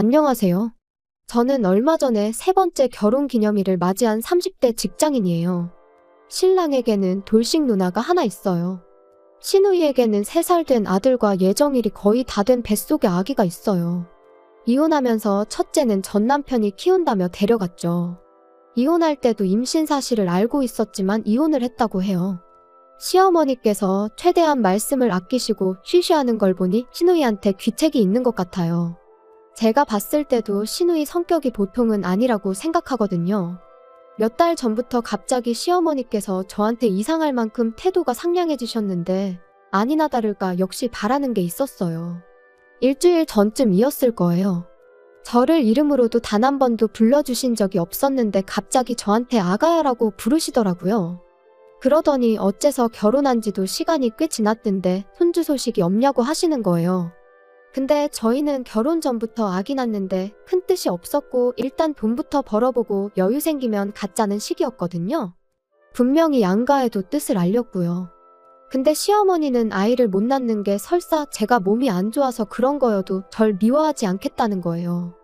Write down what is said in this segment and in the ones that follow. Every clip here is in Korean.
안녕하세요. 저는 얼마 전에 세 번째 결혼 기념일을 맞이한 30대 직장인이에요. 신랑에게는 돌싱 누나가 하나 있어요. 시누이에게는 3살 된 아들과 예정일이 거의 다 된 뱃속에 아기가 있어요. 이혼하면서 첫째는 전 남편이 키운다며 데려갔죠. 이혼할 때도 임신 사실을 알고 있었지만 이혼을 했다고 해요. 시어머니께서 최대한 말씀을 아끼시고 쉬쉬하는 걸 보니 시누이한테 귀책이 있는 것 같아요. 제가 봤을 때도 시누이 성격이 보통은 아니라고 생각하거든요. 몇 달 전부터 갑자기 시어머니께서 저한테 이상할 만큼 태도가 상냥해지셨는데 아니나 다를까 역시 바라는 게 있었어요. 일주일 전쯤이었을 거예요. 저를 이름으로도 단 한 번도 불러주신 적이 없었는데 갑자기 저한테 아가야라고 부르시더라고요. 그러더니 어째서 결혼한 지도 시간이 꽤 지났던데 손주 소식이 없냐고 하시는 거예요. 근데 저희는 결혼 전부터 아기 낳는데 큰 뜻이 없었고 일단 돈부터 벌어보고 여유 생기면 갖자는 시기였거든요. 분명히 양가에도 뜻을 알렸고요. 근데 시어머니는 아이를 못 낳는 게 설사 제가 몸이 안 좋아서 그런 거여도 절 미워하지 않겠다는 거예요.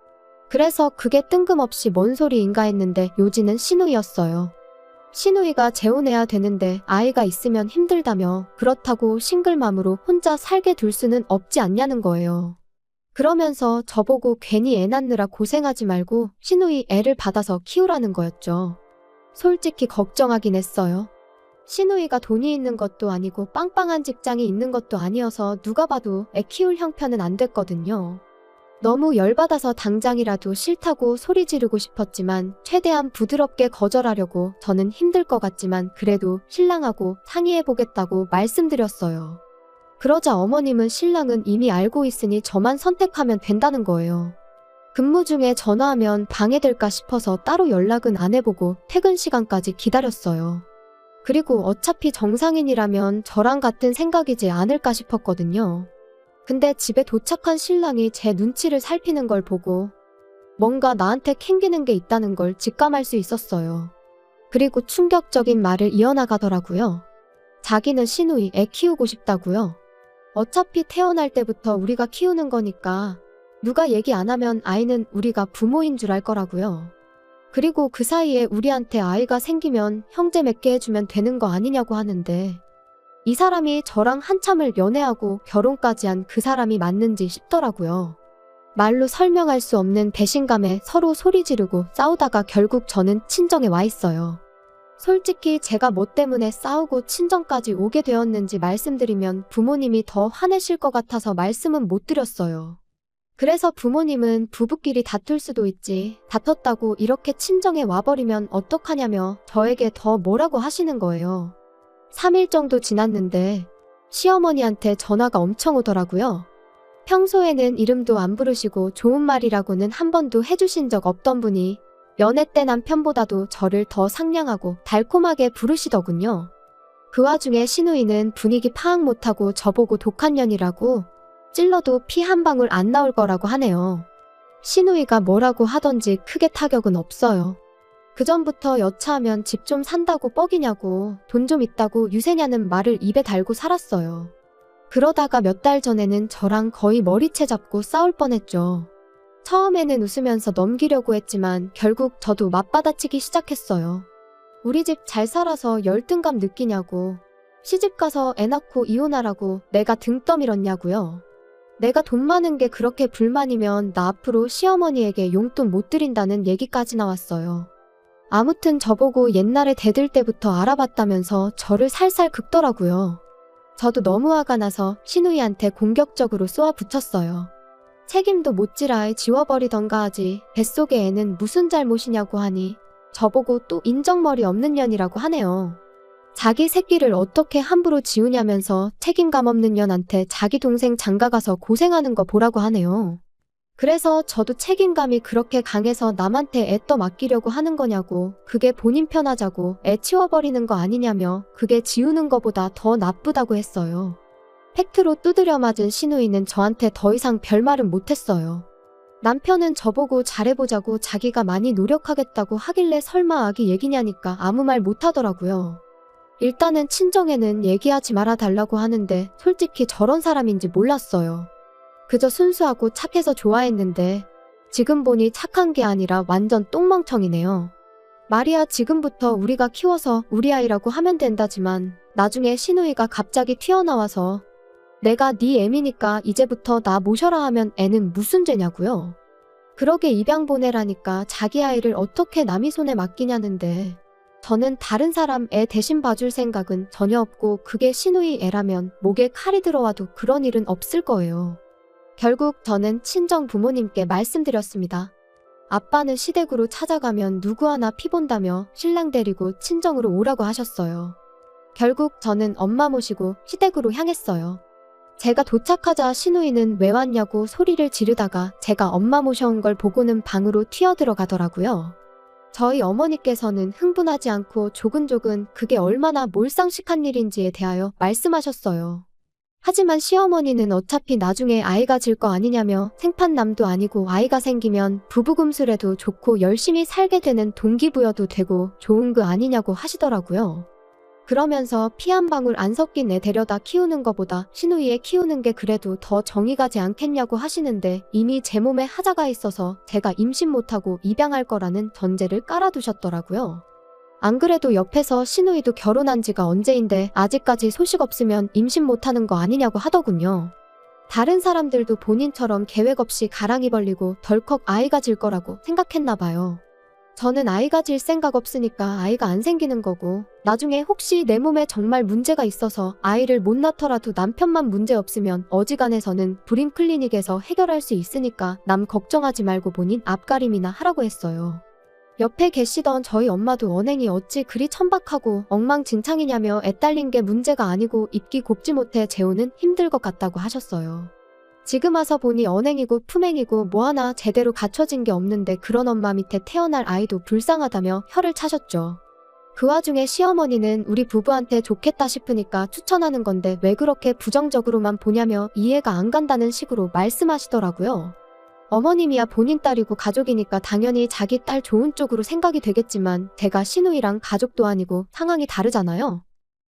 그래서 그게 뜬금없이 뭔 소리인가 했는데 요지는 시누이였어요. 시누이가 재혼해야 되는데 아이가 있으면 힘들다며 그렇다고 싱글맘으로 혼자 살게 둘 수는 없지 않냐는 거예요. 그러면서 저보고 괜히 애 낳느라 고생하지 말고 시누이 애를 받아서 키우라는 거였죠. 솔직히 걱정하긴 했어요. 시누이가 돈이 있는 것도 아니고 빵빵한 직장이 있는 것도 아니어서 누가 봐도 애 키울 형편은 안 됐거든요. 너무 열받아서 당장이라도 싫다고 소리 지르고 싶었지만 최대한 부드럽게 거절하려고 저는 힘들 것 같지만 그래도 신랑하고 상의해보겠다고 말씀드렸어요. 그러자 어머님은 신랑은 이미 알고 있으니 저만 선택하면 된다는 거예요. 근무 중에 전화하면 방해될까 싶어서 따로 연락은 안 해보고 퇴근 시간까지 기다렸어요. 그리고 어차피 정상인이라면 저랑 같은 생각이지 않을까 싶었거든요. 근데 집에 도착한 신랑이 제 눈치를 살피는 걸 보고 뭔가 나한테 캥기는 게 있다는 걸 직감할 수 있었어요. 그리고 충격적인 말을 이어나가더라고요. 자기는 시누이 애 키우고 싶다고요. 어차피 태어날 때부터 우리가 키우는 거니까 누가 얘기 안 하면 아이는 우리가 부모인 줄 알 거라고요. 그리고 그 사이에 우리한테 아이가 생기면 형제 맺게 해주면 되는 거 아니냐고 하는데 이 사람이 저랑 한참을 연애하고 결혼까지 한 그 사람이 맞는지 싶더라고요. 말로 설명할 수 없는 배신감에 서로 소리 지르고 싸우다가 결국 저는 친정에 와 있어요. 솔직히 제가 뭐 때문에 싸우고 친정까지 오게 되었는지 말씀드리면 부모님이 더 화내실 것 같아서 말씀은 못 드렸어요. 그래서 부모님은 부부끼리 다툴 수도 있지 다퉜다고 이렇게 친정에 와버리면 어떡하냐며 저에게 더 뭐라고 하시는 거예요. 3일 정도 지났는데 시어머니한테 전화가 엄청 오더라고요. 평소에는 이름도 안 부르시고 좋은 말이라고는 한 번도 해주신 적 없던 분이 연애 때 남편보다도 저를 더 상냥하고 달콤하게 부르시더군요. 그 와중에 시누이는 분위기 파악 못하고 저보고 독한 년이라고 찔러도 피 한 방울 안 나올 거라고 하네요. 시누이가 뭐라고 하던지 크게 타격은 없어요. 그전부터 여차하면 집 좀 산다고 뻑이냐고 돈 좀 있다고 유세냐는 말을 입에 달고 살았어요. 그러다가 몇 달 전에는 저랑 거의 머리채 잡고 싸울 뻔했죠. 처음에는 웃으면서 넘기려고 했지만 결국 저도 맞받아치기 시작했어요. 우리 집 잘 살아서 열등감 느끼냐고 시집 가서 애 낳고 이혼하라고 내가 등 떠밀었냐고요. 내가 돈 많은 게 그렇게 불만이면 나 앞으로 시어머니에게 용돈 못 드린다는 얘기까지 나왔어요. 아무튼 저보고 옛날에 대들 때부터 알아봤다면서 저를 살살 긁더라고요. 저도 너무 화가 나서 시누이한테 공격적으로 쏘아붙였어요. 책임도 못지라 지워버리던가 하지 뱃속의 애는 무슨 잘못이냐고 하니 저보고 또 인정머리 없는 년이라고 하네요. 자기 새끼를 어떻게 함부로 지우냐면서 책임감 없는 년한테 자기 동생 장가가서 고생하는 거 보라고 하네요. 그래서 저도 책임감이 그렇게 강해서 남한테 애 떠 맡기려고 하는 거냐고 그게 본인 편하자고 애 치워버리는 거 아니냐며 그게 지우는 거보다 더 나쁘다고 했어요. 팩트로 두드려 맞은 시누이는 저한테 더 이상 별말은 못했어요. 남편은 저보고 잘해보자고 자기가 많이 노력하겠다고 하길래 설마 아기 얘기냐니까 아무 말 못하더라고요. 일단은 친정에는 얘기하지 말아달라고 하는데 솔직히 저런 사람인지 몰랐어요. 그저 순수하고 착해서 좋아했는데 지금 보니 착한 게 아니라 완전 똥멍청이네요. 말이야 지금부터 우리가 키워서 우리 아이라고 하면 된다지만 나중에 시누이가 갑자기 튀어나와서 내가 네 애미니까 이제부터 나 모셔라 하면 애는 무슨 죄냐고요. 그러게 입양 보내라니까 자기 아이를 어떻게 남의 손에 맡기냐는데 저는 다른 사람 애 대신 봐줄 생각은 전혀 없고 그게 시누이 애라면 목에 칼이 들어와도 그런 일은 없을 거예요. 결국 저는 친정 부모님께 말씀드렸습니다. 아빠는 시댁으로 찾아가면 누구 하나 피본다며 신랑 데리고 친정으로 오라고 하셨어요. 결국 저는 엄마 모시고 시댁으로 향했어요. 제가 도착하자 시누이는 왜 왔냐고 소리를 지르다가 제가 엄마 모셔온 걸 보고는 방으로 튀어들어가더라고요. 저희 어머니께서는 흥분하지 않고 조근조근 그게 얼마나 몰상식한 일인지에 대하여 말씀하셨어요. 하지만 시어머니는 어차피 나중에 아이가 질 거 아니냐며 생판남도 아니고 아이가 생기면 부부금술해도 좋고 열심히 살게 되는 동기부여도 되고 좋은 거 아니냐고 하시더라고요. 그러면서 피 한 방울 안 섞인 애 데려다 키우는 거보다 시누이 키우는 게 그래도 더 정이 가지 않겠냐고 하시는데 이미 제 몸에 하자가 있어서 제가 임신 못하고 입양할 거라는 전제를 깔아두셨더라고요. 안 그래도 옆에서 시누이도 결혼한 지가 언제인데 아직까지 소식 없으면 임신 못하는 거 아니냐고 하더군요. 다른 사람들도 본인처럼 계획 없이 가랑이 벌리고 덜컥 아이가 질 거라고 생각했나 봐요. 저는 아이가 질 생각 없으니까 아이가 안 생기는 거고 나중에 혹시 내 몸에 정말 문제가 있어서 아이를 못 낳더라도 남편만 문제 없으면 어지간해서는 불임 클리닉에서 해결할 수 있으니까 남 걱정하지 말고 본인 앞가림이나 하라고 했어요. 옆에 계시던 저희 엄마도 언행이 어찌 그리 천박하고 엉망진창이냐며 애 딸린 게 문제가 아니고 입기 곱지 못해 재우는 힘들 것 같다고 하셨어요. 지금 와서 보니 언행이고 품행이고 뭐 하나 제대로 갖춰진 게 없는데 그런 엄마 밑에 태어날 아이도 불쌍하다며 혀를 차셨죠. 그 와중에 시어머니는 우리 부부한테 좋겠다 싶으니까 추천하는 건데 왜 그렇게 부정적으로만 보냐며 이해가 안 간다는 식으로 말씀하시더라고요. 어머님이야 본인 딸이고 가족이니까 당연히 자기 딸 좋은 쪽으로 생각이 되겠지만 제가 시누이랑 가족도 아니고 상황이 다르잖아요.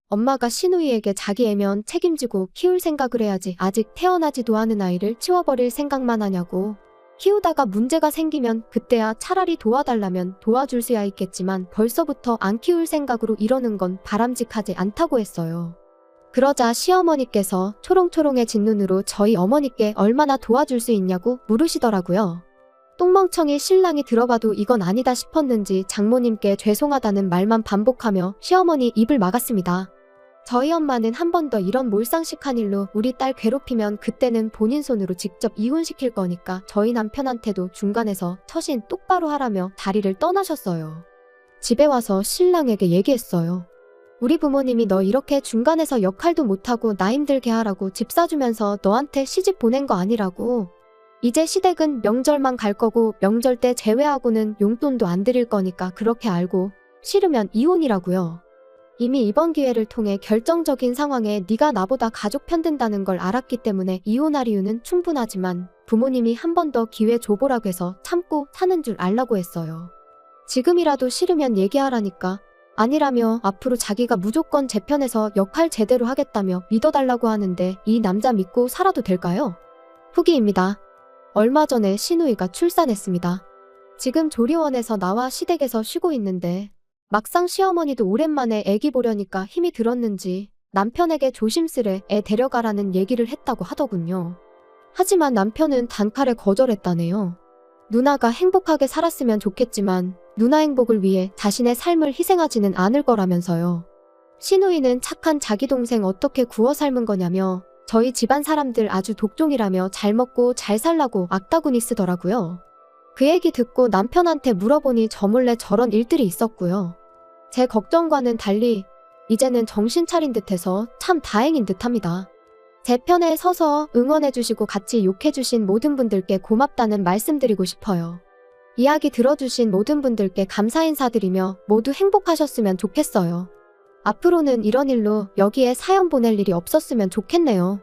엄마가 시누이에게 자기 애면 책임지고 키울 생각을 해야지 아직 태어나지도 않은 아이를 치워버릴 생각만 하냐고. 키우다가 문제가 생기면 그때야 차라리 도와달라면 도와줄 수야 있겠지만 벌써부터 안 키울 생각으로 이러는 건 바람직하지 않다고 했어요. 그러자 시어머니께서 초롱초롱해진 눈으로 저희 어머니께 얼마나 도와줄 수 있냐고 물으시더라고요. 똥멍청이 신랑이 들어봐도 이건 아니다 싶었는지 장모님께 죄송하다는 말만 반복하며 시어머니 입을 막았습니다. 저희 엄마는 한 번 더 이런 몰상식한 일로 우리 딸 괴롭히면 그때는 본인 손으로 직접 이혼시킬 거니까 저희 남편한테도 중간에서 처신 똑바로 하라며 자리를 떠나셨어요. 집에 와서 신랑에게 얘기했어요. 우리 부모님이 너 이렇게 중간에서 역할도 못하고 나 힘들게 하라고 집 사주면서 너한테 시집 보낸 거 아니라고. 이제 시댁은 명절만 갈 거고 명절 때 제외하고는 용돈도 안 드릴 거니까 그렇게 알고 싫으면 이혼이라고요. 이미 이번 기회를 통해 결정적인 상황에 네가 나보다 가족 편든다는 걸 알았기 때문에 이혼할 이유는 충분하지만 부모님이 한 번 더 기회 줘보라고 해서 참고 사는 줄 알라고 했어요. 지금이라도 싫으면 얘기하라니까. 아니라며 앞으로 자기가 무조건 제 편에서 역할 제대로 하겠다며 믿어달라고 하는데 이 남자 믿고 살아도 될까요? 후기입니다. 얼마 전에 시누이가 출산했습니다. 지금 조리원에서 나와 시댁에서 쉬고 있는데 막상 시어머니도 오랜만에 애기 보려니까 힘이 들었는지 남편에게 조심스레 애 데려가라는 얘기를 했다고 하더군요. 하지만 남편은 단칼에 거절했다네요. 누나가 행복하게 살았으면 좋겠지만 누나 행복을 위해 자신의 삶을 희생하지는 않을 거라면서요. 시누이는 착한 자기 동생 어떻게 구워 삶은 거냐며 저희 집안 사람들 아주 독종이라며 잘 먹고 잘 살라고 악다구니 쓰더라고요. 그 얘기 듣고 남편한테 물어보니 저 몰래 저런 일들이 있었고요. 제 걱정과는 달리 이제는 정신 차린 듯해서 참 다행인 듯합니다. 제 편에 서서 응원해주시고 같이 욕해주신 모든 분들께 고맙다는 말씀드리고 싶어요. 이야기 들어주신 모든 분들께 감사 인사드리며 모두 행복하셨으면 좋겠어요. 앞으로는 이런 일로 여기에 사연 보낼 일이 없었으면 좋겠네요.